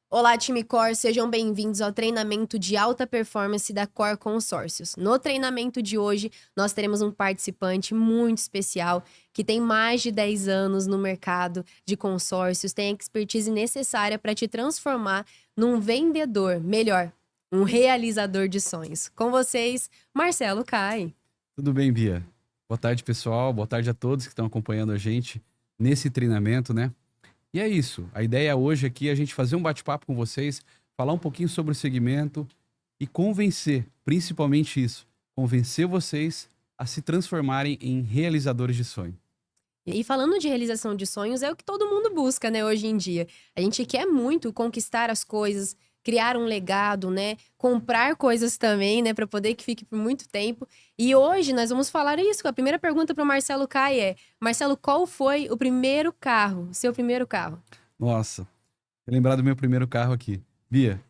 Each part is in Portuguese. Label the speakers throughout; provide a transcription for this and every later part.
Speaker 1: Olá, time Core, sejam bem-vindos ao treinamento de alta performance da Core Consórcios. No treinamento de hoje, nós teremos um participante muito especial que tem mais de 10 anos no mercado de consórcios, tem a expertise necessária para te transformar num vendedor, melhor, um realizador de sonhos. Com vocês, Marcelo Cai.
Speaker 2: Tudo bem, Bia? Boa tarde, pessoal. Boa tarde a todos que estão acompanhando a gente nesse treinamento, né? E é isso. A ideia hoje aqui é a gente fazer um bate-papo com vocês, falar um pouquinho sobre o segmento e convencer, principalmente isso, convencer vocês a se transformarem em realizadores de sonho.
Speaker 1: E falando de realização de sonhos, é o que todo mundo busca, né, hoje em dia. A gente quer muito conquistar as coisas, criar um legado, né, comprar coisas também, né, para poder que fique por muito tempo. E hoje nós vamos falar isso. A primeira pergunta para o Marcelo Cai é: Marcelo, qual foi o primeiro carro, seu primeiro carro?
Speaker 2: Nossa, lembrar do meu primeiro carro aqui. Bia,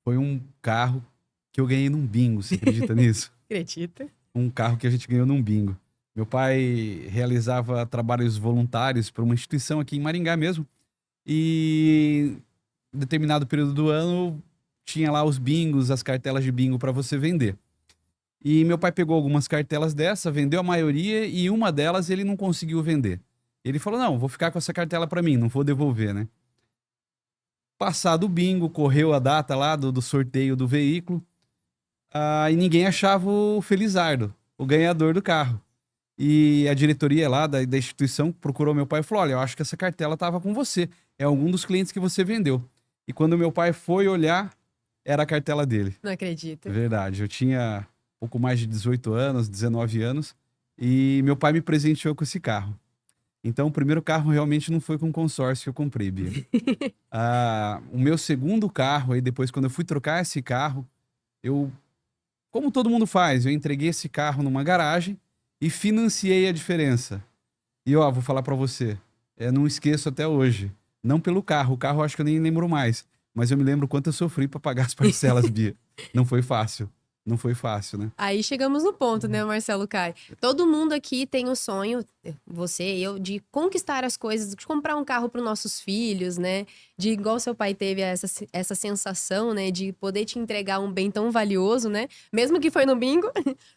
Speaker 2: foi um carro que eu ganhei num bingo, você acredita nisso?
Speaker 1: Acredita?
Speaker 2: Um carro que a gente ganhou num bingo. Meu pai realizava trabalhos voluntários para uma instituição aqui em Maringá mesmo. E em determinado período do ano tinha lá os bingos, as cartelas de bingo para você vender. E meu pai pegou algumas cartelas dessa, vendeu a maioria e uma delas ele não conseguiu vender. Ele falou: "Não, vou ficar com essa cartela para mim, não vou devolver, né?" Passado o bingo, correu a data lá do sorteio do veículo, e ninguém achava o Felizardo, o ganhador do carro. E a diretoria lá da instituição procurou meu pai e falou: "Olha, eu acho que essa cartela estava com você. É algum dos clientes que você vendeu." E quando meu pai foi olhar, era a cartela dele.
Speaker 1: Não
Speaker 2: É
Speaker 1: acredito.
Speaker 2: verdade. Eu tinha pouco mais de 18 anos, 19 anos, e meu pai me presenteou com esse carro. Então, o primeiro carro realmente não foi com consórcio que eu comprei, Bia. O meu segundo carro, aí depois, quando eu fui trocar esse carro, eu, como todo mundo faz, eu entreguei esse carro numa garagem e financiei a diferença. E ó, vou falar pra você, não esqueço até hoje. Não pelo carro, o carro eu acho que eu nem lembro mais. Mas eu me lembro quanto eu sofri pra pagar as parcelas, Bia. Não foi fácil. Não foi fácil, né?
Speaker 1: Aí chegamos no ponto, né, Marcelo Cai? Todo mundo aqui tem o sonho, você e eu, de conquistar as coisas, de comprar um carro para os nossos filhos, né? De igual seu pai teve essa sensação, né, de poder te entregar um bem tão valioso, né? Mesmo que foi no bingo.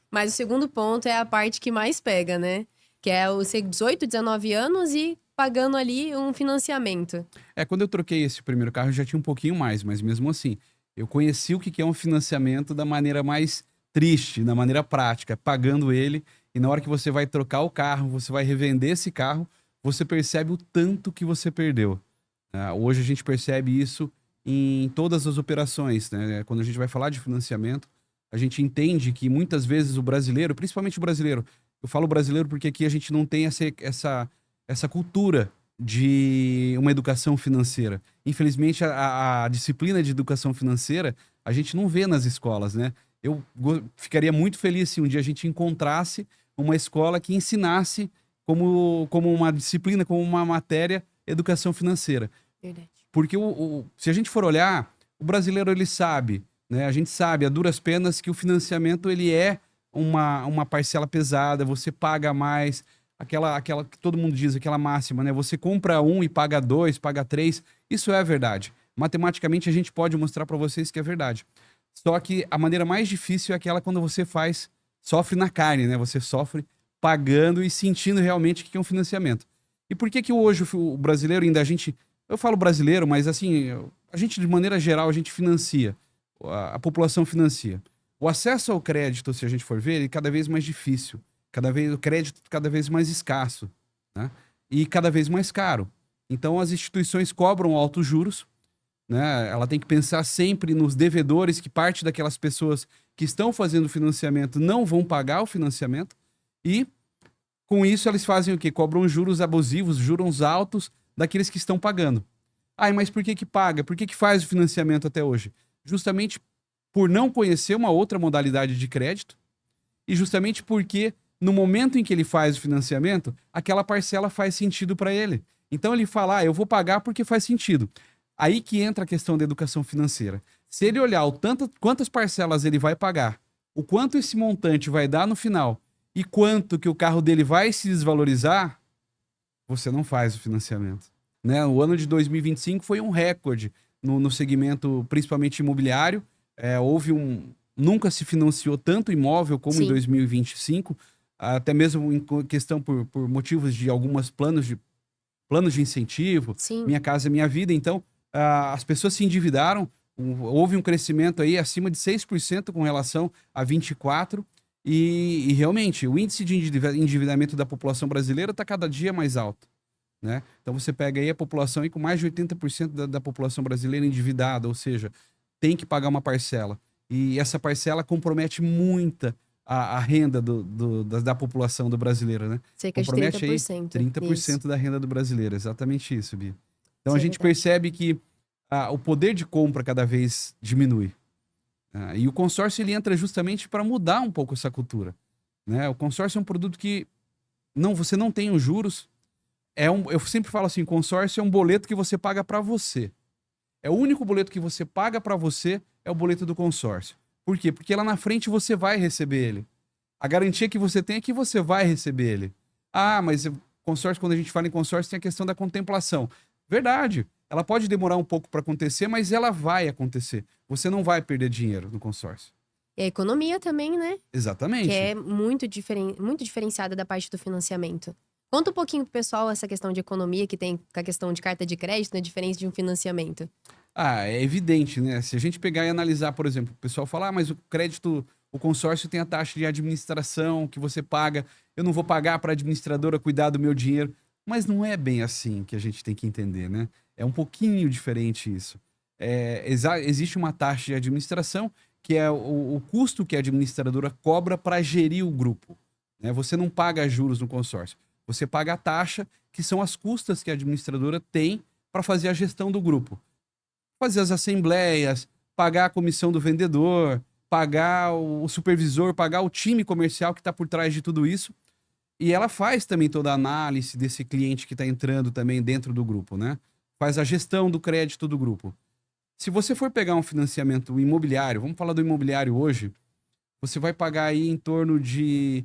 Speaker 1: Mas o segundo ponto é a parte que mais pega, né? Que é o ser 18, 19 anos e pagando ali um financiamento.
Speaker 2: Quando eu troquei esse primeiro carro, eu já tinha um pouquinho mais, mas mesmo assim, eu conheci o que que é um financiamento da maneira mais triste, da maneira prática, pagando ele, e na hora que você vai trocar o carro, você vai revender esse carro, você percebe o tanto que você perdeu. Hoje a gente percebe isso em todas as operações, né? Quando a gente vai falar de financiamento, a gente entende que muitas vezes o brasileiro, principalmente o brasileiro, eu falo brasileiro porque aqui a gente não tem essa cultura de uma educação financeira. Infelizmente, a disciplina de educação financeira a gente não vê nas escolas, né? Eu ficaria muito feliz se um dia a gente encontrasse uma escola que ensinasse como uma disciplina, como uma matéria, educação financeira.
Speaker 1: Verdade.
Speaker 2: Porque se a gente for olhar, o brasileiro ele sabe, né? A gente sabe a duras penas que o financiamento ele é uma parcela pesada, você paga mais, aquela que todo mundo diz, aquela máxima, né? Você compra um e paga dois, paga três. Isso é verdade. Matematicamente a gente pode mostrar para vocês que é verdade. Só que a maneira mais difícil é aquela quando você sofre na carne, né? Você sofre pagando e sentindo realmente que é um financiamento. E por que que hoje o brasileiro ainda eu falo brasileiro, mas assim, a gente de maneira geral a gente financia, a população financia. O acesso ao crédito, se a gente for ver, ele é cada vez mais difícil, o crédito cada vez mais escasso, né? E cada vez mais caro. Então as instituições cobram altos juros, né? Ela tem que pensar sempre nos devedores, que parte daquelas pessoas que estão fazendo financiamento não vão pagar o financiamento, e com isso eles fazem o quê? Cobram juros abusivos, juros altos daqueles que estão pagando. Mas por que que paga? Por que que faz o financiamento até hoje? Justamente por não conhecer uma outra modalidade de crédito e justamente porque no momento em que ele faz o financiamento, aquela parcela faz sentido para ele. Então ele fala: eu vou pagar porque faz sentido. Aí que entra a questão da educação financeira. Se ele olhar quantas parcelas ele vai pagar, o quanto esse montante vai dar no final e quanto que o carro dele vai se desvalorizar, você não faz o financiamento, né? O ano de 2025 foi um recorde no segmento, principalmente imobiliário. Nunca se financiou tanto imóvel como em
Speaker 1: Sim.
Speaker 2: 2025, até mesmo em questão por motivos de alguns planos de incentivo,
Speaker 1: Sim.
Speaker 2: Minha Casa Minha Vida. Então, as pessoas se endividaram, houve um crescimento aí acima de 6% com relação a 24%, e realmente o índice de endividamento da população brasileira está cada dia mais alto, né? Então você pega aí a população aí com mais de 80% da população brasileira endividada, ou seja, tem que pagar uma parcela. E essa parcela compromete muita a renda da população do brasileiro, né?
Speaker 1: Cerca de
Speaker 2: Compromete aí
Speaker 1: 30%.
Speaker 2: 30% da renda do brasileiro, exatamente isso, Bia. Então
Speaker 1: Isso
Speaker 2: a
Speaker 1: é
Speaker 2: gente
Speaker 1: verdade.
Speaker 2: percebe que o poder de compra cada vez diminui. E o consórcio ele entra justamente para mudar um pouco essa cultura, né? O consórcio é um produto que você não tem os juros. Eu sempre falo assim, consórcio é um boleto que você paga para você. É o único boleto que você paga para você, é o boleto do consórcio. Por quê? Porque lá na frente você vai receber ele. A garantia que você tem é que você vai receber ele. Mas consórcio, quando a gente fala em consórcio, tem a questão da contemplação. Verdade. Ela pode demorar um pouco para acontecer, mas ela vai acontecer. Você não vai perder dinheiro no consórcio.
Speaker 1: E a economia também, né?
Speaker 2: Exatamente.
Speaker 1: Que é muito diferenciada da parte do financiamento. Conta um pouquinho pro pessoal essa questão de economia que tem com a questão de carta de crédito, né? Diferente de um financiamento.
Speaker 2: É evidente, né? Se a gente pegar e analisar, por exemplo, o pessoal fala, mas o crédito, o consórcio tem a taxa de administração que você paga, eu não vou pagar para a administradora cuidar do meu dinheiro. Mas não é bem assim que a gente tem que entender, né? É um pouquinho diferente isso. Existe uma taxa de administração que é o custo que a administradora cobra para gerir o grupo, né? Você não paga juros no consórcio. Você paga a taxa, que são as custas que a administradora tem para fazer a gestão do grupo. Fazer as assembleias, pagar a comissão do vendedor, pagar o supervisor, pagar o time comercial que está por trás de tudo isso. E ela faz também toda a análise desse cliente que está entrando também dentro do grupo, né? Faz a gestão do crédito do grupo. Se você for pegar um financiamento imobiliário, vamos falar do imobiliário hoje, você vai pagar aí em torno de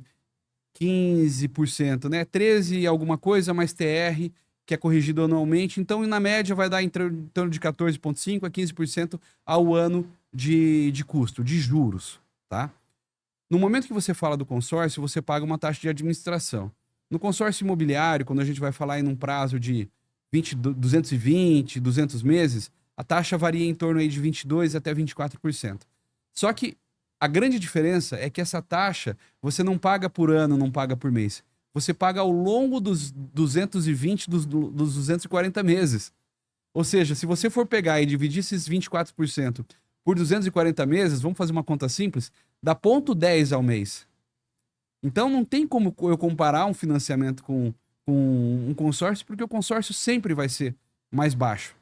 Speaker 2: 15%, né? 13 e alguma coisa, mais TR, que é corrigido anualmente. Então, na média, vai dar em torno de 14,5% a 15% ao ano de custo, de juros, tá? No momento que você fala do consórcio, você paga uma taxa de administração. No consórcio imobiliário, quando a gente vai falar em um prazo de 220, 200 meses, a taxa varia em torno aí de 22% até 24%. Só que a grande diferença é que essa taxa você não paga por ano, não paga por mês. Você paga ao longo dos 220, dos 240 meses. Ou seja, se você for pegar e dividir esses 24% por 240 meses, vamos fazer uma conta simples, dá 0,10 ao mês. Então não tem como eu comparar um financiamento com um consórcio, porque o consórcio sempre vai ser mais baixo.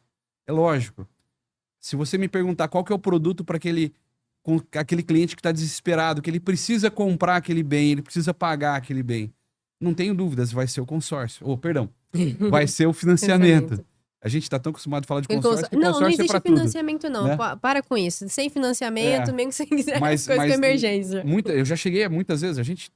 Speaker 2: É lógico. Se você me perguntar qual que é o produto para aquele cliente que está desesperado, que ele precisa comprar aquele bem, ele precisa pagar aquele bem, não tenho dúvidas, vai ser o consórcio. Vai ser o financiamento. A gente tá tão acostumado a falar de consórcio que consórcio
Speaker 1: não
Speaker 2: é
Speaker 1: existe
Speaker 2: pra tudo,
Speaker 1: financiamento, não.
Speaker 2: né?
Speaker 1: Para com isso. Sem financiamento, mesmo que você quiser
Speaker 2: Mas
Speaker 1: coisa com emergência.
Speaker 2: eu já cheguei muitas vezes,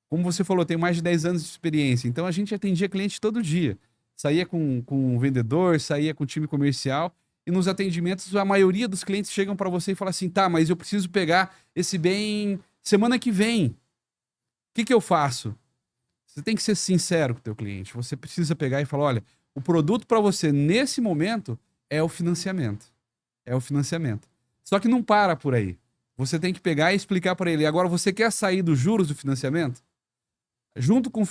Speaker 2: como você falou, tem mais de 10 anos de experiência, então a gente atendia cliente todo dia. Saía com o vendedor, saía com o time comercial, e nos atendimentos a maioria dos clientes chegam para você e falam assim, tá, mas eu preciso pegar esse bem semana que vem. O que eu faço? Você tem que ser sincero com o teu cliente. Você precisa pegar e falar, olha, o produto para você nesse momento é o financiamento. É o financiamento. Só que não para por aí. Você tem que pegar e explicar para ele. Agora, você quer sair dos juros do financiamento? Junto com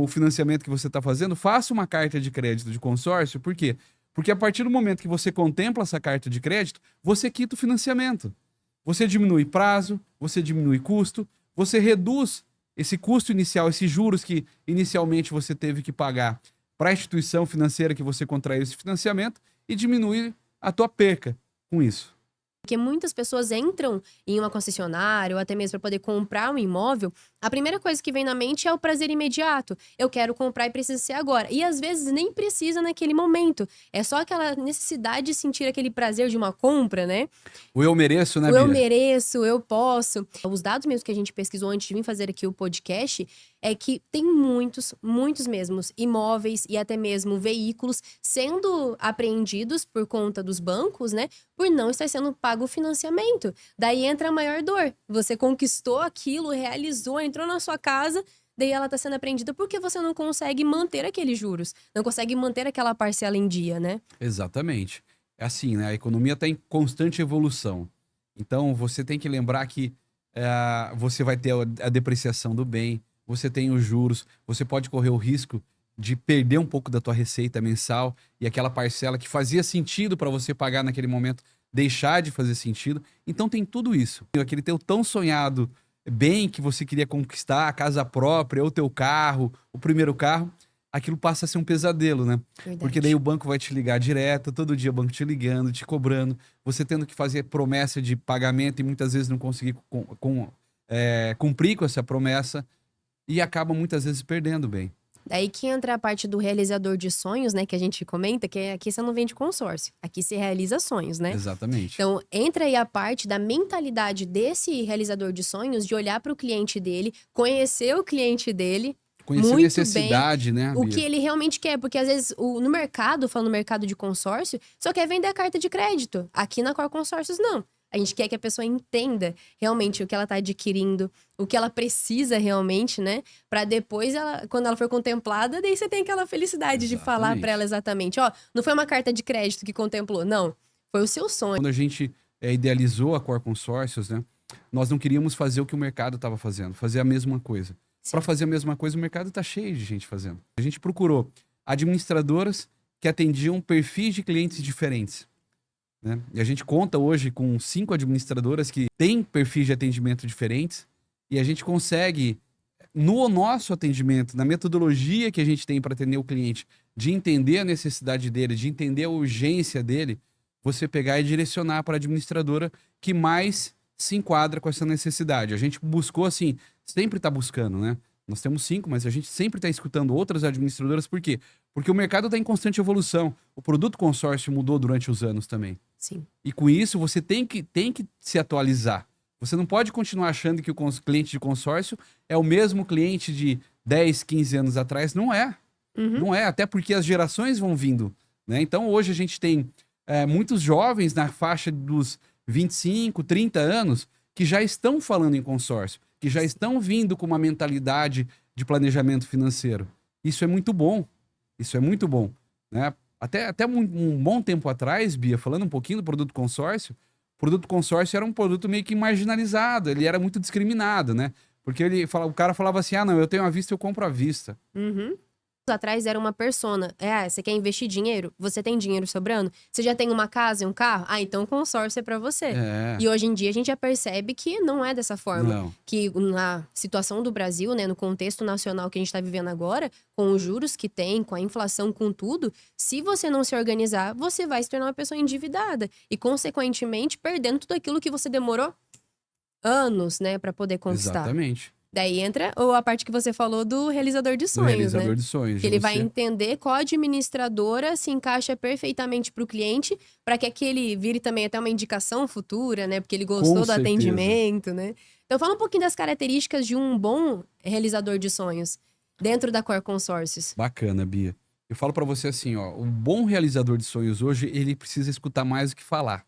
Speaker 2: o financiamento que você está fazendo, faça uma carta de crédito de consórcio. Por quê? Porque a partir do momento que você contempla essa carta de crédito, você quita o financiamento. Você diminui prazo, você diminui custo, você reduz esse custo inicial, esses juros que inicialmente você teve que pagar para a instituição financeira que você contraiu esse financiamento e diminui a tua perca com isso.
Speaker 1: Porque muitas pessoas entram em uma concessionária ou até mesmo para poder comprar um imóvel, a primeira coisa que vem na mente é o prazer imediato. Eu quero comprar e precisa ser agora. E às vezes nem precisa naquele momento. É só aquela necessidade de sentir aquele prazer de uma compra, né?
Speaker 2: O eu mereço, né,
Speaker 1: O
Speaker 2: Bia?
Speaker 1: eu mereço, eu posso. Os dados mesmo que a gente pesquisou antes de vir fazer aqui o podcast, é que tem muitos, muitos mesmos imóveis e até mesmo veículos sendo apreendidos por conta dos bancos, né? Por não estar sendo pago o financiamento. Daí entra a maior dor. Você conquistou aquilo, realizou, entrou na sua casa, daí ela está sendo apreendida porque você não consegue manter aqueles juros, não consegue manter aquela parcela em dia, né?
Speaker 2: Exatamente. É assim, né? A economia está em constante evolução. Então, você tem que lembrar que você vai ter a depreciação do bem, você tem os juros, você pode correr o risco de perder um pouco da tua receita mensal e aquela parcela que fazia sentido para você pagar naquele momento deixar de fazer sentido. Então, tem tudo isso. Aquele teu tão sonhado bem que você queria conquistar, a casa própria, ou teu carro, o primeiro carro, aquilo passa a ser um pesadelo, né?
Speaker 1: Verdade.
Speaker 2: Porque daí o banco vai te ligar direto, todo dia o banco te ligando, te cobrando, você tendo que fazer promessa de pagamento e muitas vezes não conseguir cumprir com essa promessa e acaba muitas vezes perdendo bem.
Speaker 1: Daí que entra a parte do realizador de sonhos, né? Que a gente comenta, que aqui você não vende consórcio. Aqui se realiza sonhos, né?
Speaker 2: Exatamente.
Speaker 1: Então, entra aí a parte da mentalidade desse realizador de sonhos, de olhar para o cliente dele, conhecer o cliente dele,
Speaker 2: Conhecer a
Speaker 1: muito
Speaker 2: necessidade, né,
Speaker 1: o
Speaker 2: Bia?
Speaker 1: que ele realmente quer. Porque às vezes, no mercado, falando no mercado de consórcio, só quer vender a carta de crédito. Aqui na Cor Consórcios, não. A gente quer que a pessoa entenda realmente o que ela tá adquirindo, o que ela precisa realmente, né? Pra depois, quando ela for contemplada, daí você tem aquela felicidade de falar pra ela exatamente, ó, não foi uma carta de crédito que contemplou, não. Foi o seu sonho.
Speaker 2: Quando a gente idealizou a Cor Consórcios, né? Nós não queríamos fazer o que o mercado estava fazendo, fazer a mesma coisa. Para fazer a mesma coisa, o mercado está cheio de gente fazendo. A gente procurou administradoras que atendiam perfis de clientes diferentes, né? E a gente conta hoje com 5 administradoras que têm perfis de atendimento diferentes e a gente consegue, no nosso atendimento, na metodologia que a gente tem para atender o cliente, de entender a necessidade dele, de entender a urgência dele, você pegar e direcionar para a administradora que mais se enquadra com essa necessidade. A gente buscou, assim, sempre está buscando, né? Nós temos 5, mas a gente sempre está escutando outras administradoras. Por quê? Porque o mercado está em constante evolução. O produto consórcio mudou durante os anos também.
Speaker 1: Sim.
Speaker 2: E com isso, você tem que se atualizar. Você não pode continuar achando que o cliente de consórcio é o mesmo cliente de 10, 15 anos atrás. Não é. Não é, até porque as gerações vão vindo, né? Então, hoje a gente tem muitos jovens na faixa dos 25, 30 anos que já estão falando em consórcio, que já estão vindo com uma mentalidade de planejamento financeiro. Isso é muito bom. Isso é muito bom, né? Até um bom tempo atrás, Bia, falando um pouquinho do produto consórcio, o produto consórcio era um produto meio que marginalizado, ele era muito discriminado, né? Porque o cara falava assim, não, eu tenho à vista, eu compro à vista.
Speaker 1: Atrás era uma persona. Você quer investir dinheiro? Você tem dinheiro sobrando? Você já tem uma casa e um carro? Então o consórcio é pra você. E hoje em dia a gente já percebe que não é dessa forma.
Speaker 2: Não.
Speaker 1: Que na situação do Brasil, né, no contexto nacional que a gente tá vivendo agora, com os juros que tem, com a inflação, com tudo, se você não se organizar, você vai se tornar uma pessoa endividada. E, consequentemente, perdendo tudo aquilo que você demorou anos, né, pra poder conquistar.
Speaker 2: Exatamente.
Speaker 1: Daí entra a parte que você falou do realizador de sonhos,
Speaker 2: realizador
Speaker 1: né?
Speaker 2: de sonhos.
Speaker 1: Que ele vai entender qual administradora se encaixa perfeitamente para o cliente, para que aquele vire também até uma indicação futura, né? Porque ele gostou do atendimento, né? Então fala um pouquinho das características de um bom realizador de sonhos dentro da Cor Consórcios.
Speaker 2: Bacana, Bia. Eu falo para você assim, ó, um bom realizador de sonhos hoje, ele precisa escutar mais do que falar.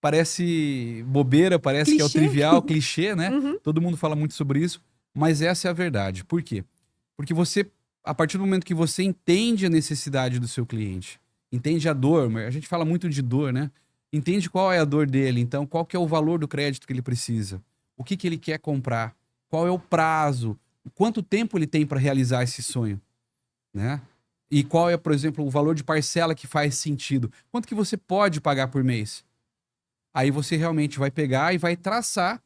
Speaker 2: Parece bobeira, parece que é o trivial, clichê, né? Todo mundo fala muito sobre isso, mas essa é a verdade. Por quê? Porque você, a partir do momento que você entende a necessidade do seu cliente, entende a dor, a gente fala muito de dor, né? Entende qual é a dor dele, então qual que é o valor do crédito que ele precisa, o que ele quer comprar, qual é o prazo, quanto tempo ele tem para realizar esse sonho, né? E qual é, por exemplo, o valor de parcela que faz sentido, quanto que você pode pagar por mês. Aí você realmente vai pegar e vai traçar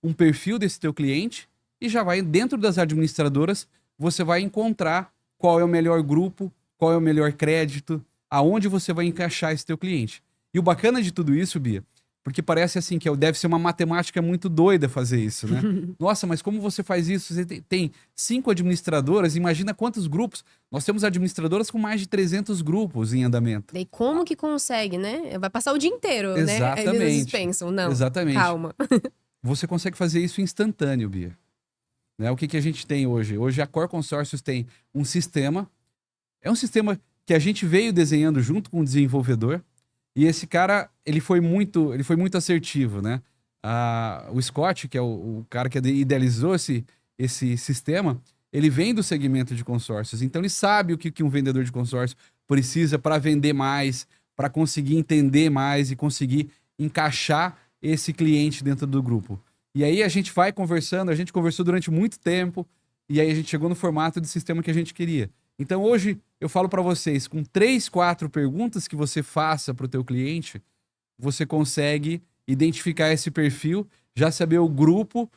Speaker 2: um perfil desse teu cliente e já vai, dentro das administradoras, você vai encontrar qual é o melhor grupo, qual é o melhor crédito, aonde você vai encaixar esse teu cliente. E o bacana de tudo isso, Bia, porque parece assim que deve ser uma matemática muito doida fazer isso, né? Nossa, mas como você faz isso? Você tem 5 administradoras, imagina quantos grupos. Nós temos administradoras com mais de 300 grupos em andamento.
Speaker 1: Daí como que consegue, né? Vai passar o dia inteiro,
Speaker 2: Exatamente.
Speaker 1: né? Eles pensam, não,
Speaker 2: exatamente.
Speaker 1: calma.
Speaker 2: Você consegue fazer isso instantâneo, Bia. né? O que a gente tem hoje? Hoje a Core Consórcios tem um sistema, é um sistema que a gente veio desenhando junto com o desenvolvedor, e esse cara, ele foi muito assertivo, né? O Scott, que é o cara que idealizou esse sistema, ele vem do segmento de consórcios, então ele sabe o que um vendedor de consórcio precisa para vender mais, para conseguir entender mais e conseguir encaixar esse cliente dentro do grupo. E aí a gente vai conversando, a gente conversou durante muito tempo, e aí a gente chegou no formato de sistema que a gente queria. Então hoje eu falo para vocês, com 3, 4 perguntas que você faça para o teu cliente, você consegue identificar esse perfil, já saber o grupo,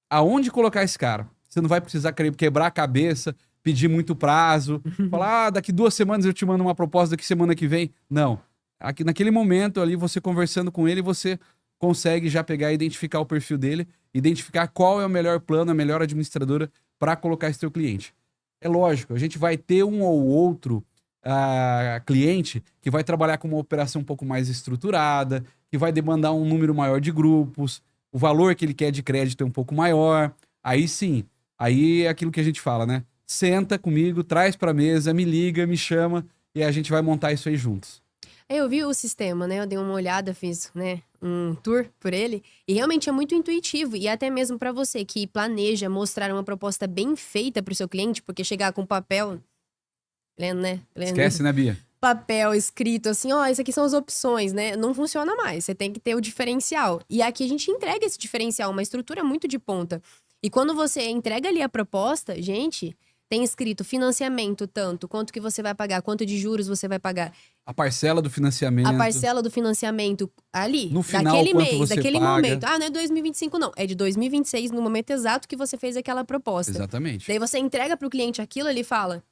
Speaker 2: aonde colocar esse cara. Você não vai precisar quebrar a cabeça, pedir muito prazo, falar, daqui 2 semanas eu te mando uma proposta, daqui semana que vem. Não. Aqui, naquele momento ali, você conversando com ele, você consegue já pegar e identificar o perfil dele, identificar qual é o melhor plano, a melhor administradora para colocar esse teu cliente. É lógico, a gente vai ter um ou outro cliente que vai trabalhar com uma operação um pouco mais estruturada, que vai demandar um número maior de grupos, o valor que ele quer de crédito é um pouco maior. Aí sim, aí é aquilo que a gente fala, né? Senta comigo, traz pra mesa, me liga, me chama e a gente vai montar isso aí juntos.
Speaker 1: Eu vi o sistema, né? Eu dei uma olhada, fiz, né, um tour por ele. E realmente é muito intuitivo. E até mesmo para você que planeja mostrar uma proposta bem feita para o seu cliente, porque chegar com papel. Lendo, né?
Speaker 2: Esquece, né, Bia?
Speaker 1: Papel escrito assim, ó, isso aqui são as opções, né? Não funciona mais. Você tem que ter o diferencial. E aqui a gente entrega esse diferencial, uma estrutura muito de ponta. E quando você entrega ali a proposta, gente, tem escrito financiamento tanto, quanto que você vai pagar, quanto de juros você vai pagar.
Speaker 2: A parcela do financiamento.
Speaker 1: A parcela do financiamento ali,
Speaker 2: no final,
Speaker 1: daquele
Speaker 2: quanto
Speaker 1: mês,
Speaker 2: você
Speaker 1: daquele
Speaker 2: paga.
Speaker 1: momento. Ah, não é 2025 não, é de 2026, no momento exato que você fez aquela proposta.
Speaker 2: Exatamente.
Speaker 1: Daí você entrega pro cliente aquilo, ele fala,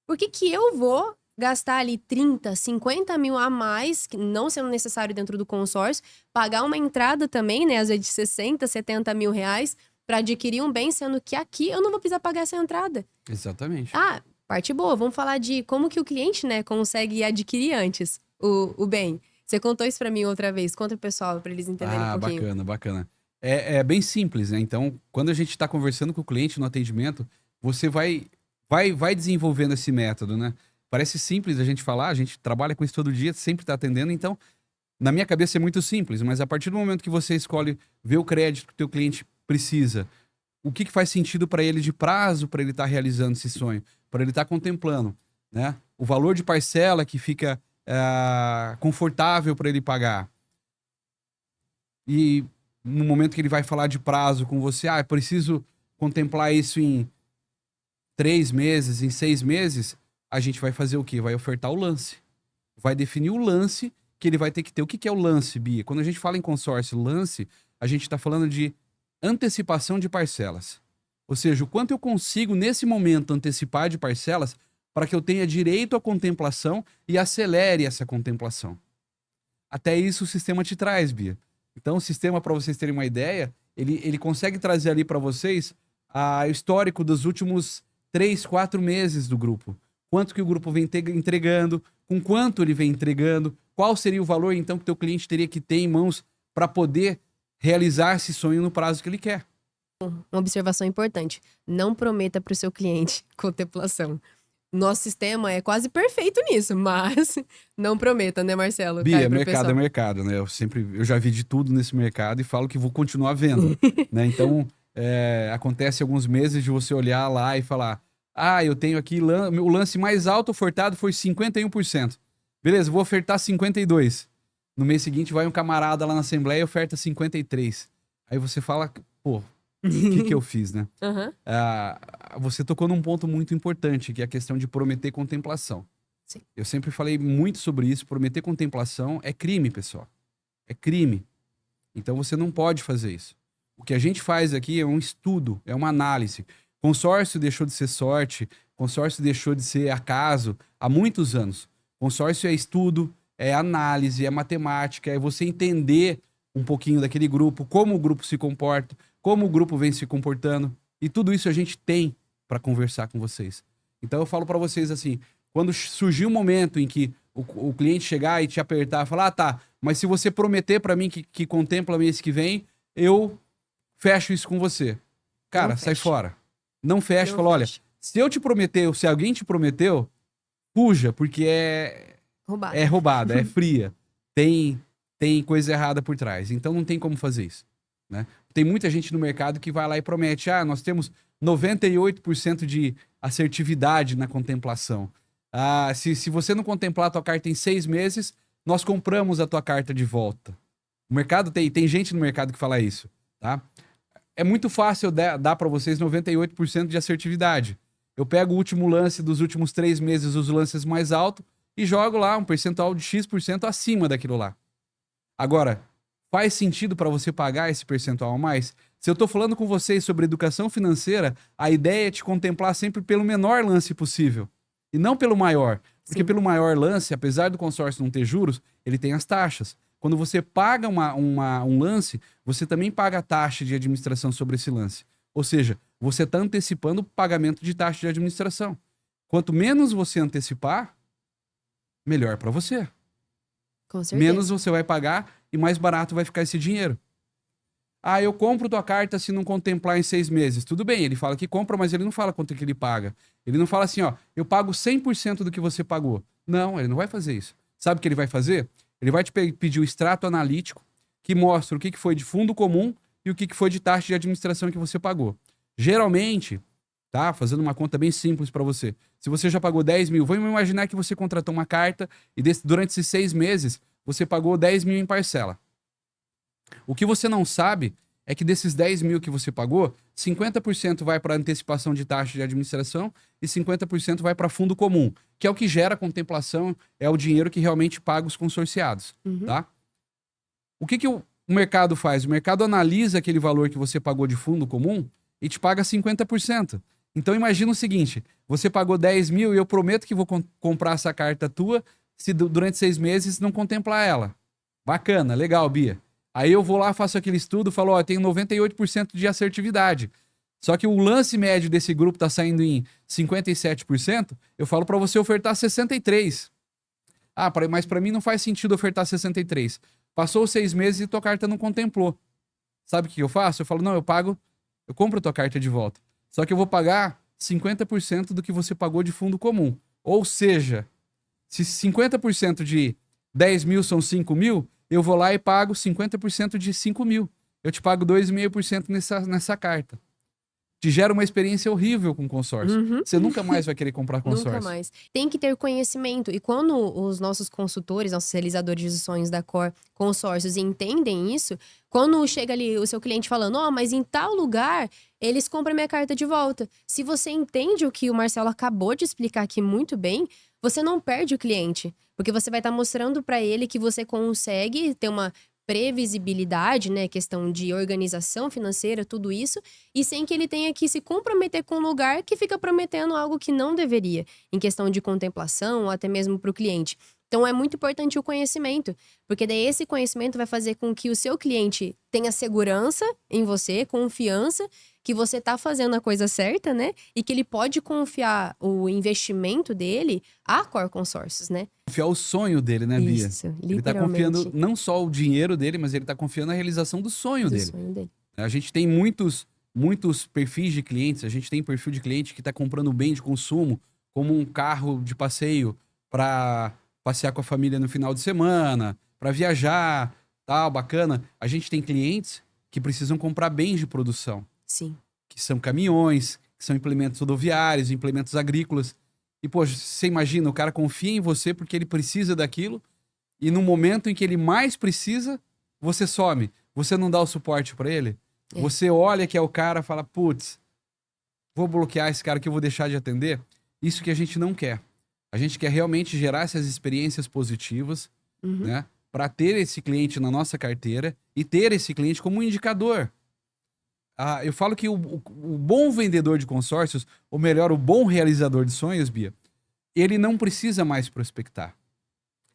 Speaker 1: por que que eu vou gastar ali 30, 50 mil a mais, que não sendo necessário dentro do consórcio, pagar uma entrada também, né, às vezes de 60, 70 mil reais, para adquirir um bem, sendo que aqui eu não vou precisar pagar essa entrada.
Speaker 2: Exatamente.
Speaker 1: Ah, parte boa, vamos falar de como que o cliente, né, consegue adquirir antes o bem. Você contou isso pra mim outra vez, conta pro pessoal, pra eles entenderem um pouquinho.
Speaker 2: Bacana, bacana. É bem simples, né? Então, quando a gente tá conversando com o cliente no atendimento, você vai desenvolvendo esse método, né? Parece simples a gente falar, a gente trabalha com isso todo dia, sempre tá atendendo, então, na minha cabeça é muito simples, mas a partir do momento que você escolhe ver o crédito que o teu cliente precisa, o que faz sentido para ele de prazo para ele estar realizando esse sonho, para ele estar contemplando, né? O valor de parcela que fica confortável para ele pagar. E no momento que ele vai falar de prazo com você, eu preciso contemplar isso em 3 meses, em 6 meses, a gente vai fazer o quê? Vai ofertar o lance. Vai definir o lance que ele vai ter que ter. O que é o lance, Bia? Quando a gente fala em consórcio, lance, a gente está falando de antecipação de parcelas. Ou seja, o quanto eu consigo, nesse momento, antecipar de parcelas para que eu tenha direito à contemplação e acelere essa contemplação. Até isso o sistema te traz, Bia. Então, o sistema, para vocês terem uma ideia, ele consegue trazer ali para vocês o histórico dos últimos 3, 4 meses do grupo. Quanto que o grupo vem entregando, com quanto ele vem entregando, qual seria o valor, então, que o teu cliente teria que ter em mãos para poder realizar esse sonho no prazo que ele quer.
Speaker 1: Uma observação importante, não prometa para o seu cliente contemplação. Nosso sistema é quase perfeito nisso, mas não prometa, né, Marcelo?
Speaker 2: Bia, mercado é mercado, né? Eu já vi de tudo nesse mercado e falo que vou continuar vendo, né? Então, acontece alguns meses de você olhar lá e falar, eu tenho aqui, o lance mais alto ofertado foi 51%. Beleza, vou ofertar 52%. No mês seguinte vai um camarada lá na Assembleia e oferta 53%. Aí você fala, pô, o que eu fiz, né?
Speaker 1: Uhum.
Speaker 2: Você tocou num ponto muito importante, que é a questão de prometer contemplação.
Speaker 1: Sim.
Speaker 2: Eu sempre falei muito sobre isso. Prometer contemplação é crime, pessoal. É crime. Então você não pode fazer isso. O que a gente faz aqui é um estudo, é uma análise. Consórcio deixou de ser sorte, consórcio deixou de ser acaso há muitos anos. Consórcio é estudo, é análise, é matemática, é você entender um pouquinho daquele grupo, como o grupo se comporta, como o grupo vem se comportando. E tudo isso a gente tem para conversar com vocês. Então eu falo para vocês assim, quando surgir um momento em que o cliente chegar e te apertar, falar, tá, mas se você prometer para mim que contempla mês que vem, eu fecho isso com você. cara,
Speaker 1: Não
Speaker 2: sai
Speaker 1: fecha.
Speaker 2: fora. Não fecha,
Speaker 1: Não
Speaker 2: fala, olha,
Speaker 1: fecha.
Speaker 2: se eu te prometeu, se alguém te prometeu, fuja, porque é
Speaker 1: Roubada.
Speaker 2: roubada, é fria. Tem coisa errada por trás. Então não tem como fazer isso, né? Tem muita gente no mercado que vai lá e promete, nós temos 98% de assertividade na contemplação. Se você não contemplar a tua carta em 6 meses, nós compramos a tua carta de volta. O mercado tem gente no mercado que fala isso, tá? É muito fácil dar para vocês 98% de assertividade. Eu pego o último lance dos últimos 3 meses, os lances mais altos, e jogo lá um percentual de X% acima daquilo lá. Agora, faz sentido para você pagar esse percentual a mais? Se eu tô falando com vocês sobre educação financeira, a ideia é te contemplar sempre pelo menor lance possível. E não pelo maior. Porque
Speaker 1: Sim.
Speaker 2: pelo maior lance, apesar do consórcio não ter juros, ele tem as taxas. Quando você paga um lance, você também paga a taxa de administração sobre esse lance. Ou seja, você está antecipando o pagamento de taxa de administração. Quanto menos você antecipar, melhor para você.
Speaker 1: Com certeza.
Speaker 2: Menos você vai pagar e mais barato vai ficar esse dinheiro. Eu compro tua carta se não contemplar em 6 meses. Tudo bem, ele fala que compra, mas ele não fala quanto é que ele paga. Ele não fala assim, eu pago 100% do que você pagou. Não, ele não vai fazer isso. Sabe o que ele vai fazer? Ele vai te pedir o extrato analítico que mostra o que foi de fundo comum e o que foi de taxa de administração que você pagou. Geralmente, tá? Fazendo uma conta bem simples para você. Se você já pagou 10 mil, vamos imaginar que você contratou uma carta e durante esses 6 meses você pagou 10 mil em parcela. O que você não sabe é que desses 10 mil que você pagou, 50% vai para antecipação de taxa de administração e 50% vai para fundo comum, que é o que gera a contemplação, é o dinheiro que realmente paga os consorciados, tá? O que o mercado faz? O mercado analisa aquele valor que você pagou de fundo comum e te paga 50%. Então imagina o seguinte, você pagou 10 mil e eu prometo que vou comprar essa carta tua se durante 6 meses não contemplar ela. Bacana, legal, Bia. Aí eu vou lá, faço aquele estudo, falo, tenho 98% de assertividade. Só que o lance médio desse grupo tá saindo em 57%, eu falo para você ofertar 63%. Mas para mim não faz sentido ofertar 63%. Passou 6 meses e tua carta não contemplou. Sabe o que eu faço? Eu falo, não, eu compro tua carta de volta. Só que eu vou pagar 50% do que você pagou de fundo comum. Ou seja, se 50% de 10 mil são 5 mil, eu vou lá e pago 50% de 5 mil. Eu te pago 2,5% nessa carta. Te gera uma experiência horrível com consórcio. Você nunca mais vai querer comprar consórcio.
Speaker 1: Nunca mais. Tem que ter conhecimento. E quando os nossos consultores, nossos realizadores de sonhos da Cor Consórcios entendem isso, quando chega ali o seu cliente falando, mas em tal lugar eles compram minha carta de volta. Se você entende o que o Marcelo acabou de explicar aqui muito bem, você não perde o cliente. Porque você vai estar mostrando para ele que você consegue ter uma previsibilidade, né, questão de organização financeira, tudo isso, e sem que ele tenha que se comprometer com um lugar que fica prometendo algo que não deveria, em questão de contemplação ou até mesmo para o cliente. Então é muito importante o conhecimento, porque daí esse conhecimento vai fazer com que o seu cliente tenha segurança em você, confiança que você está fazendo a coisa certa, né? E que ele pode confiar o investimento dele a Cor Consórcios, né?
Speaker 2: Confiar o sonho dele, né, Bia?
Speaker 1: Isso,
Speaker 2: Ele tá
Speaker 1: literalmente.
Speaker 2: confiando não só o dinheiro dele, mas ele tá confiando na realização do sonho
Speaker 1: Do
Speaker 2: dele.
Speaker 1: sonho dele.
Speaker 2: A gente tem muitos perfis de clientes. A gente tem perfil de cliente que tá comprando bem de consumo, como um carro de passeio para passear com a família no final de semana, para viajar, tal, bacana. A gente tem clientes que precisam comprar bens de produção.
Speaker 1: Sim.
Speaker 2: Que são caminhões, que são implementos rodoviários, implementos agrícolas. E, poxa, você imagina, o cara confia em você porque ele precisa daquilo e no momento em que ele mais precisa, você some. Você não dá o suporte para ele.
Speaker 1: É.
Speaker 2: Você olha que é o cara e fala, putz, vou bloquear esse cara que eu vou deixar de atender. Isso que a gente não quer. A gente quer realmente gerar essas experiências positivas, né? Para ter esse cliente na nossa carteira e ter esse cliente como um indicador. Eu falo que o bom vendedor de consórcios, ou melhor, o bom realizador de sonhos, Bia, ele não precisa mais prospectar.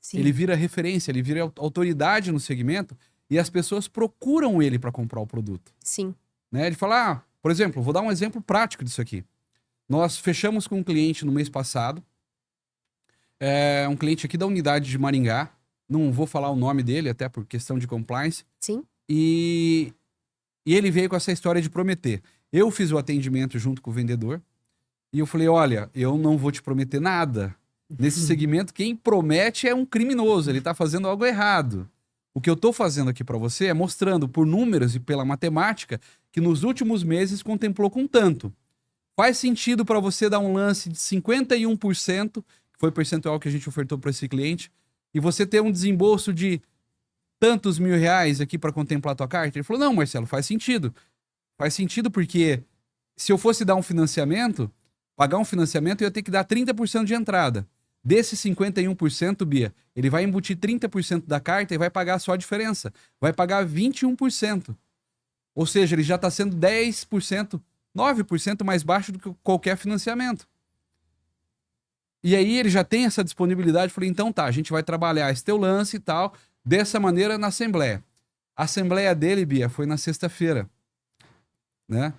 Speaker 1: Sim.
Speaker 2: Ele vira referência, ele vira autoridade no segmento e as pessoas procuram ele para comprar o produto.
Speaker 1: Sim.
Speaker 2: Né? Ele fala, por exemplo, vou dar um exemplo prático disso aqui. Nós fechamos com um cliente no mês passado, um cliente aqui da unidade de Maringá, não vou falar o nome dele, até por questão de compliance.
Speaker 1: Sim.
Speaker 2: E ele veio com essa história de prometer. Eu fiz o atendimento junto com o vendedor e eu falei, olha, eu não vou te prometer nada. Nesse segmento, quem promete é um criminoso, ele está fazendo algo errado. O que eu estou fazendo aqui para você é mostrando por números e pela matemática que nos últimos meses contemplou com tanto. Faz sentido para você dar um lance de 51%, que foi o percentual que a gente ofertou para esse cliente, e você ter um desembolso de tantos R$ 1.000 aqui para contemplar a tua carta? Ele falou, não, Marcelo, faz sentido. Faz sentido porque se eu fosse dar um financiamento, pagar um financiamento, eu ia ter que dar 30% de entrada. Desses 51%, Bia, ele vai embutir 30% da carta e vai pagar só a diferença. Vai pagar 21%. Ou seja, ele já está sendo 10%, 9% mais baixo do que qualquer financiamento. E aí ele já tem essa disponibilidade. Falei, então tá, a gente vai trabalhar esse teu lance e tal, dessa maneira na assembleia. A assembleia dele, Bia, foi na sexta-feira, né?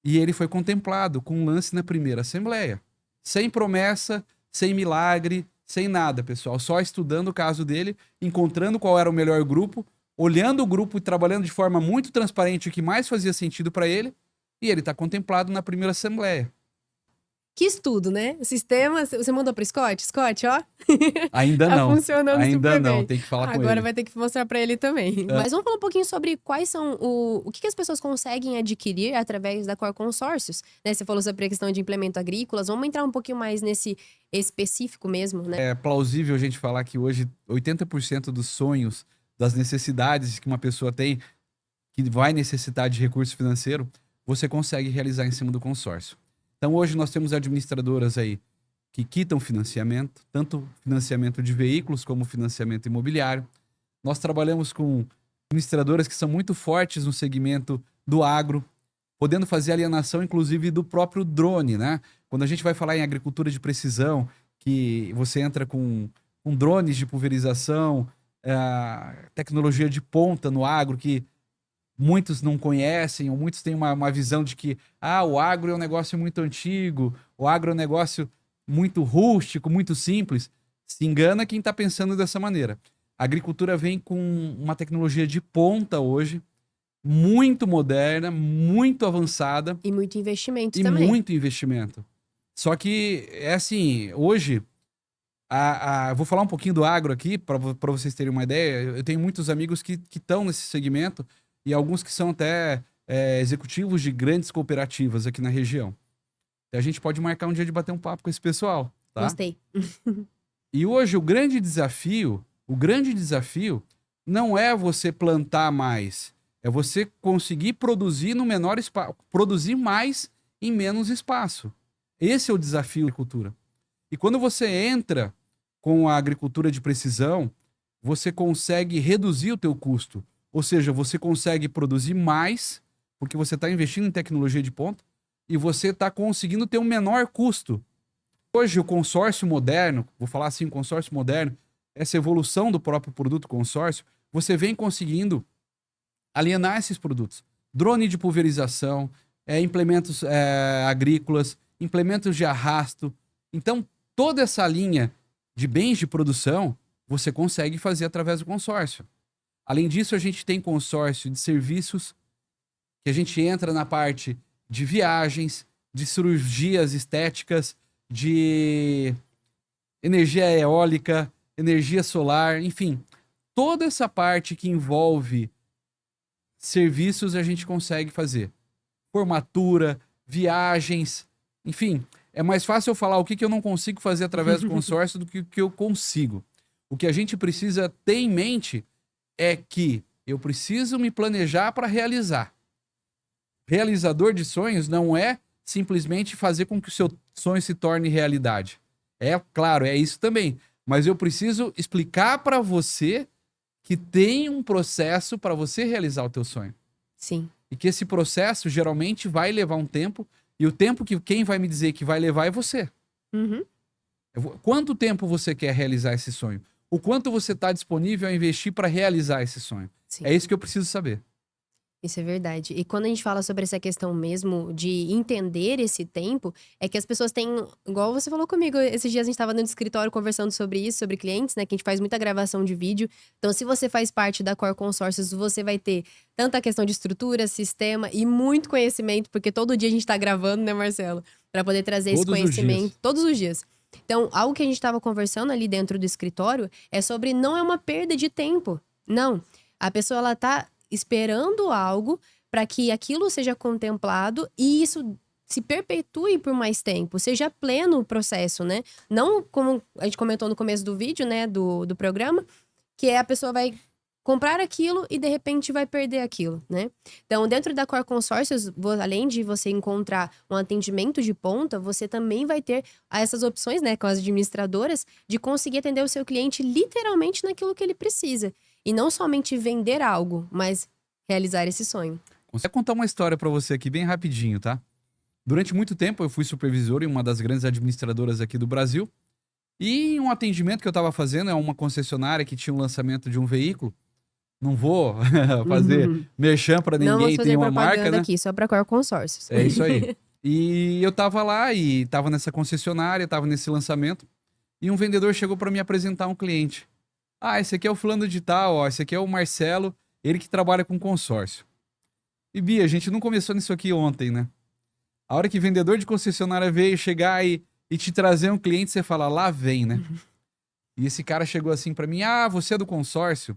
Speaker 2: E ele foi contemplado com um lance na primeira assembleia. Sem promessa, sem milagre, sem nada, pessoal. Só estudando o caso dele, encontrando qual era o melhor grupo, olhando o grupo e trabalhando de forma muito transparente o que mais fazia sentido para ele, e ele está contemplado na primeira assembleia.
Speaker 1: Que estudo, né? O sistema, você mandou pro Scott? Scott, ó.
Speaker 2: Ainda não.
Speaker 1: Tá funcionando
Speaker 2: Ainda
Speaker 1: super
Speaker 2: não,
Speaker 1: bem.
Speaker 2: tem que falar com ele.
Speaker 1: Agora vai ter que mostrar pra ele também. Mas vamos falar um pouquinho sobre quais são o que as pessoas conseguem adquirir através da Core Consórcios, né? Você falou sobre a questão de implemento agrícolas. Vamos entrar um pouquinho mais nesse específico mesmo, né?
Speaker 2: É plausível a gente falar que hoje 80% dos sonhos, das necessidades que uma pessoa tem, que vai necessitar de recurso financeiro, você consegue realizar em cima do consórcio. Então hoje nós temos administradoras aí que quitam financiamento, tanto financiamento de veículos como financiamento imobiliário. Nós trabalhamos com administradoras que são muito fortes no segmento do agro, podendo fazer alienação inclusive do próprio drone, né? Quando a gente vai falar em agricultura de precisão, que você entra com drones de pulverização, tecnologia de ponta no agro que muitos não conhecem, ou muitos têm uma visão de que o agro é um negócio muito antigo, o agro é um negócio muito rústico, muito simples. Se engana quem está pensando dessa maneira. A agricultura vem com uma tecnologia de ponta hoje, muito moderna, muito avançada.
Speaker 1: E muito investimento também.
Speaker 2: E muito investimento. Só que, é assim, hoje, vou falar um pouquinho do agro aqui, para vocês terem uma ideia. Eu tenho muitos amigos que estão nesse segmento, e alguns que são até executivos de grandes cooperativas aqui na região. A gente pode marcar um dia de bater um papo com esse pessoal, tá?
Speaker 1: Gostei.
Speaker 2: E hoje o grande desafio não é você plantar mais, é você conseguir produzir no menor espaço, produzir mais em menos espaço. Esse é o desafio da agricultura. E quando você entra com a agricultura de precisão, você consegue reduzir o teu custo. Ou seja, você consegue produzir mais, porque você está investindo em tecnologia de ponta, e você está conseguindo ter um menor custo. Hoje, o consórcio moderno, vou falar assim, o consórcio moderno, essa evolução do próprio produto consórcio, você vem conseguindo alienar esses produtos. Drone de pulverização, implementos agrícolas, implementos de arrasto. Então, toda essa linha de bens de produção, você consegue fazer através do consórcio. Além disso, a gente tem consórcio de serviços, que a gente entra na parte de viagens, de cirurgias estéticas, de energia eólica, energia solar, enfim. Toda essa parte que envolve serviços a gente consegue fazer. Formatura, viagens, enfim. É mais fácil eu falar o que eu não consigo fazer através do consórcio do que o que eu consigo. O que a gente precisa ter em mente é que eu preciso me planejar para realizar. Realizador de sonhos não é simplesmente fazer com que o seu sonho se torne realidade. É claro, é isso também. Mas eu preciso explicar para você que tem um processo para você realizar o teu sonho.
Speaker 1: Sim.
Speaker 2: E que esse processo geralmente vai levar um tempo, e o tempo que quem vai me dizer que vai levar é você.
Speaker 1: Uhum.
Speaker 2: Quanto tempo você quer realizar esse sonho? O quanto você está disponível a investir para realizar esse sonho?
Speaker 1: Sim.
Speaker 2: É isso que eu preciso saber.
Speaker 1: Isso é verdade. E quando a gente fala sobre essa questão mesmo de entender esse tempo, é que as pessoas têm, igual você falou comigo, esses dias a gente tava no escritório conversando sobre isso, sobre clientes, né, que a gente faz muita gravação de vídeo. Então, se você faz parte da Core Consórcios, você vai ter tanta questão de estrutura, sistema e muito conhecimento, porque todo dia a gente tá gravando, né, Marcelo? Pra poder trazer esse
Speaker 2: Todos os dias.
Speaker 1: conhecimento todos os dias. Então, algo que a gente tava conversando ali dentro do escritório é sobre não é uma perda de tempo. Não. A pessoa, ela tá esperando algo para que aquilo seja contemplado e isso se perpetue por mais tempo, seja pleno o processo, né? Não como a gente comentou no começo do vídeo, né, do programa, que é a pessoa vai comprar aquilo e de repente vai perder aquilo, né? Então, dentro da Core Consórcios, além de você encontrar um atendimento de ponta, você também vai ter essas opções, né, com as administradoras, de conseguir atender o seu cliente literalmente naquilo que ele precisa. E não somente vender algo, mas realizar esse sonho.
Speaker 2: Vou contar uma história pra você aqui bem rapidinho, tá? Durante muito tempo eu fui supervisor em uma das grandes administradoras aqui do Brasil. E em um atendimento que eu tava fazendo, é uma concessionária que tinha um lançamento de um veículo. Não vou fazer merchan pra
Speaker 1: Não vamos
Speaker 2: ninguém,
Speaker 1: fazer
Speaker 2: tem uma
Speaker 1: propaganda
Speaker 2: marca, né?
Speaker 1: aqui, só para Core Consórcios.
Speaker 2: É isso aí. E eu tava lá e tava nessa concessionária, tava nesse lançamento. E um vendedor chegou pra me apresentar um cliente. Ah, esse aqui é o fulano de tal, ó, esse aqui é o Marcelo, ele que trabalha com consórcio. E Bia, a gente não começou nisso aqui ontem, né? A hora que vendedor de concessionária veio chegar e te trazer um cliente, você fala, lá vem, né? E esse cara chegou assim pra mim, ah, você é do consórcio?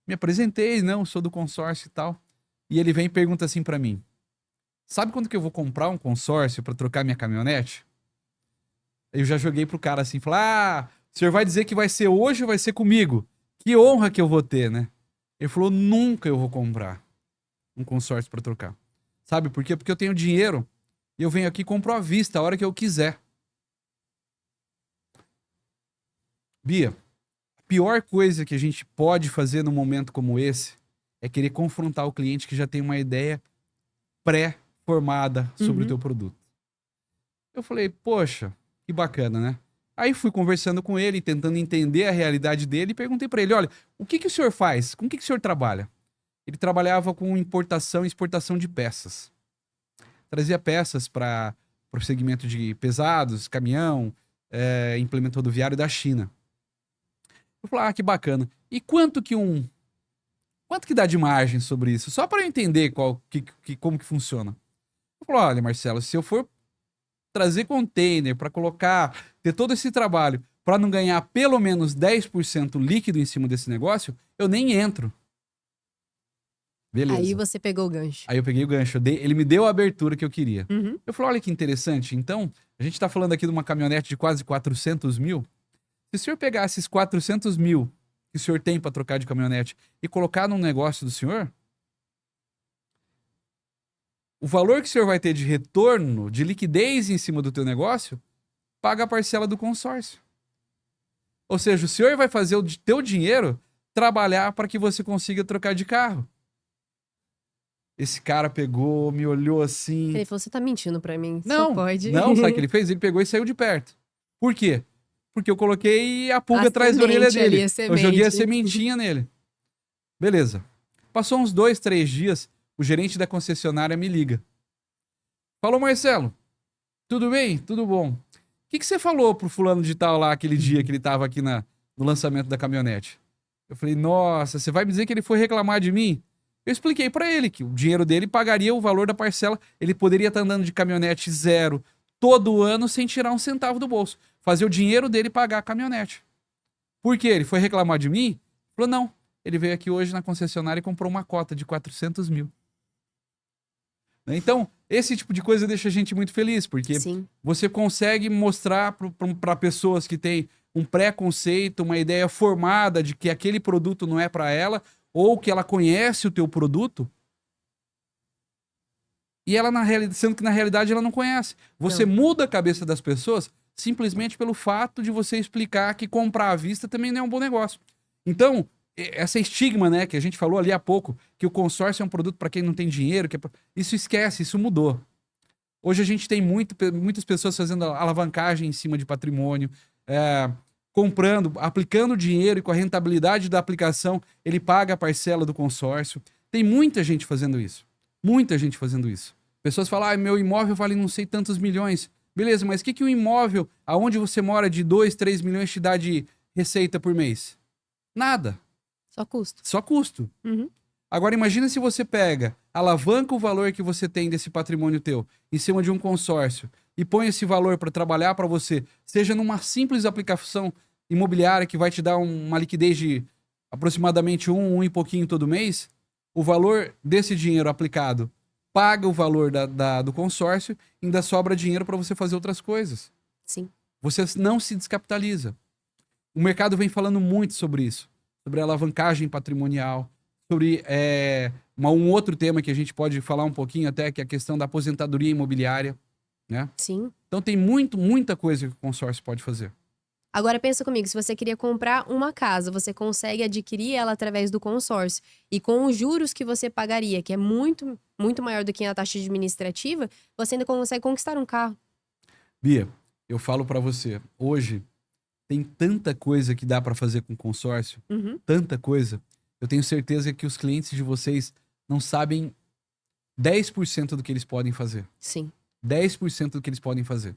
Speaker 2: Me apresentei, não, sou do consórcio e tal. E ele vem e pergunta assim pra mim, sabe quando que eu vou comprar um consórcio pra trocar minha caminhonete? Eu já joguei pro cara assim, falei, ah, o senhor vai dizer que vai ser hoje ou vai ser comigo? Que honra que eu vou ter, né? Ele falou, nunca eu vou comprar um consórcio pra trocar. Sabe por quê? Porque eu tenho dinheiro e eu venho aqui e compro à vista a hora que eu quiser. Bia, a pior coisa que a gente pode fazer num momento como esse é querer confrontar o cliente que já tem uma ideia pré-formada sobre o teu produto. Eu falei, poxa, que bacana, né? Aí fui conversando com ele, tentando entender a realidade dele e perguntei pra ele, olha, o que que o senhor faz? Com o que que o senhor trabalha? Ele trabalhava com importação e exportação de peças. Trazia peças para o segmento de pesados, caminhão, implemento rodoviário da China. Eu falei, ah, que bacana. E quanto que dá de margem sobre isso? Só para eu entender como que funciona. Eu falei, olha, Marcelo, se eu for trazer container para colocar, ter todo esse trabalho para não ganhar pelo menos 10% líquido em cima desse negócio, eu nem entro. Beleza.
Speaker 1: Aí você pegou o gancho.
Speaker 2: Aí eu peguei o gancho, ele me deu a abertura que eu queria.
Speaker 1: Uhum.
Speaker 2: Eu falei, olha que interessante, então, a gente tá falando aqui de uma caminhonete de quase 400 mil. Se o senhor pegar esses 400 mil que o senhor tem para trocar de caminhonete e colocar num negócio do senhor, o valor que o senhor vai ter de retorno, de liquidez em cima do teu negócio, paga a parcela do consórcio. Ou seja, o senhor vai fazer o teu dinheiro trabalhar para que você consiga trocar de carro. Esse cara pegou, me olhou assim.
Speaker 1: Ele falou, você tá mentindo pra mim,
Speaker 2: Não,
Speaker 1: só pode.
Speaker 2: não, sabe o que ele fez? Ele pegou e saiu de perto. Por quê? Porque eu coloquei a pulga atrás da orelha
Speaker 1: semente ali,
Speaker 2: dele.
Speaker 1: a
Speaker 2: Eu
Speaker 1: semente.
Speaker 2: joguei a sementinha nele. Beleza. Passou uns 2, 3 dias, o gerente da concessionária me liga. Falou, Marcelo, tudo bem? Tudo bom. O que você falou pro fulano de tal lá aquele dia que ele tava aqui no lançamento da caminhonete? Eu falei, nossa, você vai me dizer que ele foi reclamar de mim? Eu expliquei pra ele que o dinheiro dele pagaria o valor da parcela. Ele poderia estar andando de caminhonete zero todo ano sem tirar um centavo do bolso. Fazer o dinheiro dele pagar a caminhonete. Por quê? Ele foi reclamar de mim? Ele falou, não. Ele veio aqui hoje na concessionária e comprou uma cota de 400 mil. Então, esse tipo de coisa deixa a gente muito feliz, porque
Speaker 1: Sim.
Speaker 2: você consegue mostrar para pessoas que têm um preconceito, uma ideia formada de que aquele produto não é para ela, ou que ela conhece o teu produto, e ela, sendo que na realidade ela não conhece. Você muda a cabeça das pessoas simplesmente pelo fato de você explicar que comprar à vista também não é um bom negócio. Então, essa estigma, né, que a gente falou ali há pouco, que o consórcio é um produto para quem não tem dinheiro, isso esquece, isso mudou. Hoje a gente tem muitas pessoas fazendo alavancagem em cima de patrimônio, comprando, aplicando dinheiro e com a rentabilidade da aplicação, ele paga a parcela do consórcio. Tem muita gente fazendo isso. Muita gente fazendo isso. Pessoas falam, meu imóvel vale não sei tantos milhões. Beleza, mas o que um imóvel, aonde você mora, de 2, 3 milhões te dá de receita por mês? Nada.
Speaker 1: Só custo.
Speaker 2: Só custo.
Speaker 1: Uhum.
Speaker 2: Agora imagina se você pega, alavanca o valor que você tem desse patrimônio teu em cima de um consórcio e põe esse valor para trabalhar para você, seja numa simples aplicação imobiliária que vai te dar uma liquidez de aproximadamente um e pouquinho todo mês, o valor desse dinheiro aplicado paga o valor do consórcio e ainda sobra dinheiro para você fazer outras coisas.
Speaker 1: Sim.
Speaker 2: Você não se descapitaliza. O mercado vem falando muito sobre isso, sobre alavancagem patrimonial, sobre um outro tema que a gente pode falar um pouquinho até, que é a questão da aposentadoria imobiliária, né?
Speaker 1: Sim.
Speaker 2: Então tem muita coisa que o consórcio pode fazer.
Speaker 1: Agora pensa comigo, se você queria comprar uma casa, você consegue adquirir ela através do consórcio. E com os juros que você pagaria, que é muito maior do que a taxa administrativa, você ainda consegue conquistar um carro.
Speaker 2: Bia, eu falo pra você, hoje tem tanta coisa que dá pra fazer com consórcio, tanta coisa. Eu tenho certeza que os clientes de vocês não sabem 10% do que eles podem fazer.
Speaker 1: Sim.
Speaker 2: 10% do que eles podem fazer.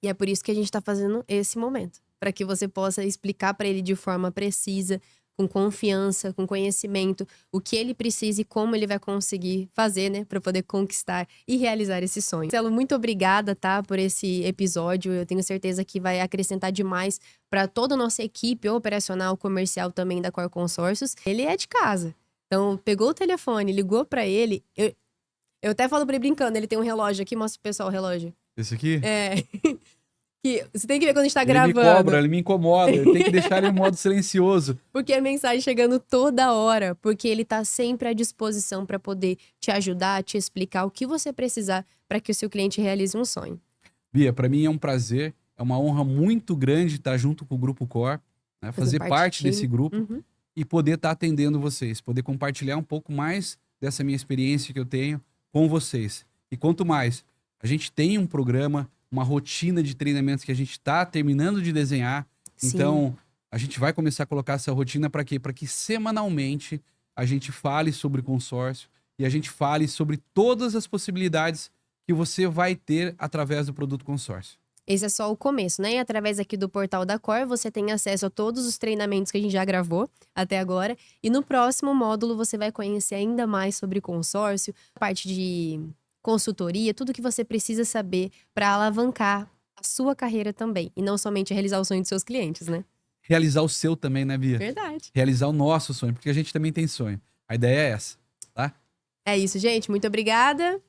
Speaker 1: E é por isso que a gente tá fazendo esse momento. Para que você possa explicar para ele de forma precisa, com confiança, com conhecimento, o que ele precisa e como ele vai conseguir fazer, né? Para poder conquistar e realizar esse sonho. Marcelo, muito obrigada, tá? Por esse episódio. Eu tenho certeza que vai acrescentar demais para toda a nossa equipe operacional, comercial também da Cor Consórcios. Ele é de casa. Então, pegou o telefone, ligou para ele. Eu até falo pra ele brincando, ele tem um relógio aqui, mostra pro pessoal o relógio.
Speaker 2: Esse aqui?
Speaker 1: É. Que você tem que ver quando a gente tá
Speaker 2: Ele
Speaker 1: gravando.
Speaker 2: me cobra, ele me incomoda. Eu tenho que deixar ele em modo silencioso.
Speaker 1: Porque a mensagem chegando toda hora. Porque ele tá sempre à disposição pra poder te ajudar, te explicar o que você precisar pra que o seu cliente realize um sonho.
Speaker 2: Bia, pra mim é um prazer, é uma honra muito grande estar junto com o Grupo Cor, né? Fazer parte desse grupo e poder estar atendendo vocês, poder compartilhar um pouco mais dessa minha experiência que eu tenho com vocês. E quanto mais, a gente tem um programa, uma rotina de treinamentos que a gente está terminando de desenhar.
Speaker 1: Sim.
Speaker 2: Então, a gente vai começar a colocar essa rotina para quê? Para que semanalmente a gente fale sobre consórcio e a gente fale sobre todas as possibilidades que você vai ter através do produto consórcio.
Speaker 1: Esse é só o começo, né? E através aqui do portal da Cor, você tem acesso a todos os treinamentos que a gente já gravou até agora. E no próximo módulo, você vai conhecer ainda mais sobre consórcio, a parte de consultoria, tudo que você precisa saber para alavancar a sua carreira também. E não somente realizar o sonho dos seus clientes, né?
Speaker 2: Realizar o seu também, né, Bia?
Speaker 1: Verdade.
Speaker 2: Realizar o nosso sonho, porque a gente também tem sonho. A ideia é essa, tá?
Speaker 1: É isso, gente. Muito obrigada.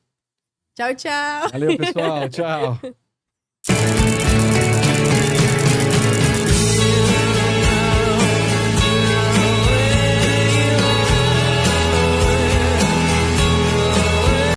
Speaker 1: Tchau, tchau.
Speaker 2: Valeu, pessoal. Tchau.